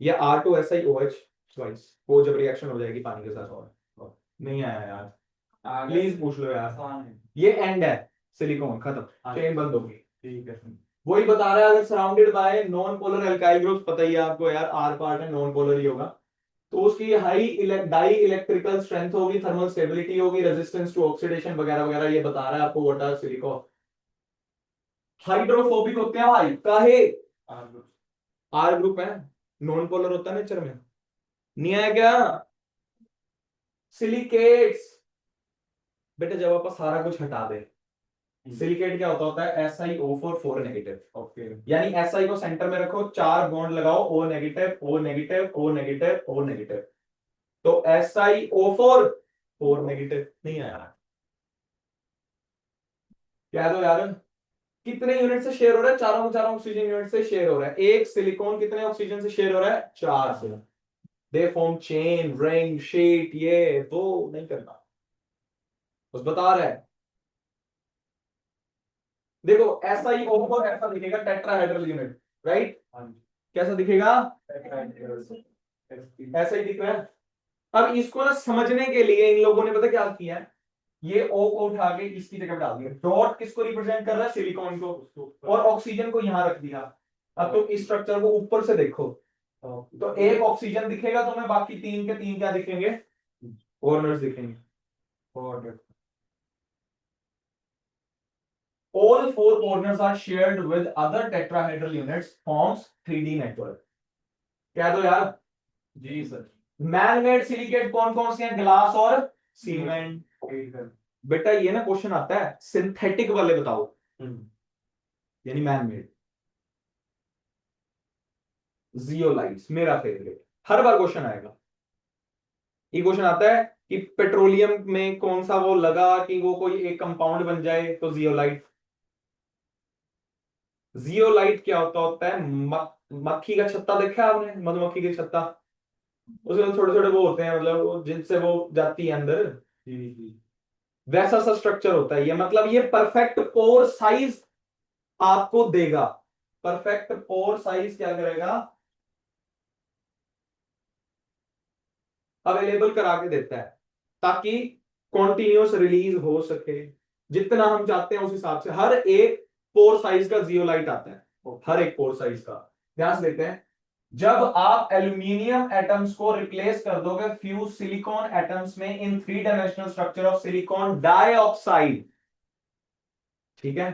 या R2 SiOH ट्वाइस। वो जब रिएक्शन हो जाएगी पानी के साथ। और नहीं आया यार, प्लीज पूछ लो यार। ये एंड है, सिलिकॉन खत्म, चेन बंद होगी। ठीक है। वही बता रहा है, अगर surrounded by non polar alkyl groups, पता ही है आपको यार, R पार्ट है, नॉन पोलर ही होगा, तो उसकी हाई डाई इलेक्ट्रिकल स्ट्रेंथ होगी, थर्मल स्टेबिलिटी होगी, रेजिस्टेंस टू ऑक्सीडेशन वगैरह वगैरह, ये बता रहा है आपको व्हाट आर सिलिकॉन। हाइड्रोफोबिक होते हैं भाई, काहे? R ग्रुप है, नॉन पोलर होता है नेचर में। नहीं आया क्या? सिलिकेट्स बेटा, जब आप सारा कुछ हटा दे, सिलिकेट क्या होता है? SiO4 4 negative. ओके, यानी Si को सेंटर में रखो, 4 बॉन्ड लगाओ, O negative O negative O negative O negative, तो SiO4 4 नेगेटिव। नहीं आया? क्या दो यार, कितने यूनिट से शेयर हो रहा है? चारों चारों ऑक्सीजन यूनिट से शेयर हो रहा है। एक सिलिकॉन कितने ऑक्सीजन से शेयर हो रहा है? 4 से। They form chain, ring, sheet, ये तो नहीं करना, बस बता रहा है। देखो SiO4 ऐसा दिखेगा, टेट्राहेड्रल यूनिट, राइट? कैसा दिखेगा? ऐसा ही दिख रहा है। अब इसको ना समझने के लिए इन लोगों ने पता क्या किया है, ये O को उठा के इसकी जगह डाल दिया। डॉट किसको रिप्रेजेंट कर रहा है? सिलिकॉन को, और ऑक्सीजन को यहां रख दिया। अब तुम इस स्ट्रक्चर को ऊपर से देखो, तो एक ऑक्सीजन दिखेगा तुम्हें, बाकी 3 के 3 क्या दिखेंगे? कॉर्नर्स दिखेंगे। All 4 corners are shared with other tetrahedral units, forms 3D network। क्या दो यार? जी सर। मैन मेड सिलिकेट कौन कौन से हैं? ग्लास और सीमेंट। बेटा ये ना क्वेश्चन आता है, सिंथेटिक वाले बताओ, यानी मैन मेड। जियोलाइट्स मेरा फेवरेट, हर बार क्वेश्चन आएगा। ये क्वेश्चन आता है कि पेट्रोलियम में कौन सा वो लगा कि वो कोई एक कंपाउंड बन जाए, तो जियोलाइट। जियोलाइट क्या होता है? मक्खी का छत्ता देखा है आपने? मधुमक्खी का छत्ता, उसमें छोटे छोटे वो होते हैं, मतलब जिनसे वो जाती है अंदर, जी जी। वैसा सा स्ट्रक्चर होता है ये। मतलब ये परफेक्ट पोर साइज आपको देगा, परफेक्ट पोर साइज क्या करेगा, अवेलेबल करा के देता है, ताकि कॉन्टिन्यूस रिलीज हो सके जितना हम चाहते हैं उस हिसाब से। हर एक पोर साइज का जियोलाइट आता है, हर एक पोर साइज का। ध्यान से देते हैं, जब आप एल्यूमिनियम एटम्स को रिप्लेस कर दोगे फ्यूज सिलिकॉन एटम्स में इन 3 dimensional structure of silicon dioxide, ठीक है,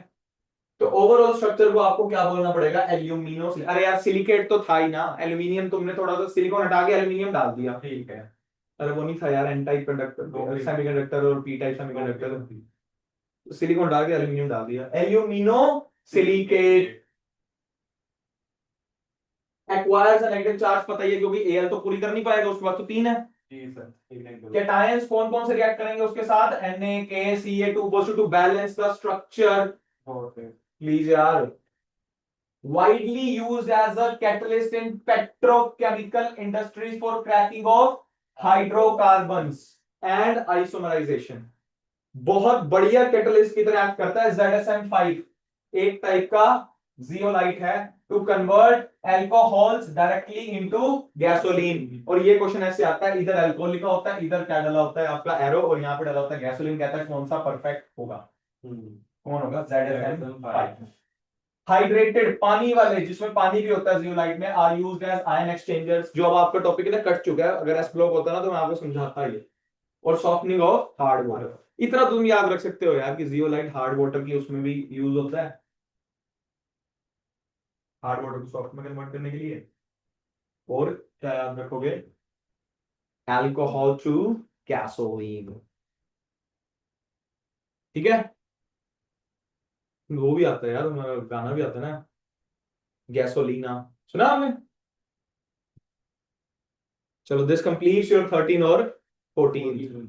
तो ओवरऑल स्ट्रक्चर को आपको क्या बोलना पड़ेगा, एल्यूमिनो। अरे यार सिलिकेट तो था ही ना, एल्यूमिनियम तुमने थोड़ा सा सिलिकॉन हटा के एल्यूमिनियम डाल दिया। ठीक है। अरे वो नहीं था यार, एन टाइप कंडक्टर, सेमीकंडक्टर और पी टाइप सेमीकंडक्टर, सिलिकॉन डाल के एल्यूमिनियम डाल दिया, alumino silicate. Acquires a negative charge, पता ही है, क्योंकि एल तो पूरी कर नहीं पाएगा, उसके बाद तो 3 है। जी सर, एक नहीं दो। कैटायंस कौन कौन से रिएक्ट करेंगे उसके साथ, Na, KCA2 to balance the structure. Okay. Please यार, widely used as a catalyst in petrochemical industries for cracking of hydrocarbons and isomerization। बहुत बढ़िया कैटलिस्ट की तरह एक्ट करता है ZSM5, एक टाइप का जियोलाइट है, to convert alcohols directly into gasoline. और ये क्वेश्चन ऐसे आता है, इधर अल्कोहल लिखा होता है, इधर क्या डाला होता है आपका एरो, और यहाँ पे डाला होता है गैसोलीन। कहता है कौन सा परफेक्ट होगा, कौन होगा, ZSM5। हाइड्रेटेड, पानी वाले, जिसमें पानी भी होता है जियोलाइट में, are used as ion exchangers. जो अब आपका टॉपिक है ना कट चुका है, अगर एस ब्लॉक होता ना तो मैं आपको समझाता ये। और सॉफ्टनिंग ऑफ हार्ड वाटर, इतना तुम याद रख सकते हो यार कि जियोलाइट हार्ड वाटर की उसमें भी यूज होता है, हार्ड वाटर को सॉफ्ट में कन्वर्ट करने के लिए। और क्या याद रखोगे, एल्कोहल टू गैसोलीन, ठीक है। वो भी आता है यार, गाना भी आता है ना, गैसोलीना, सुना आपने। चलो, दिस कंप्लीट्स योर 13 और 14।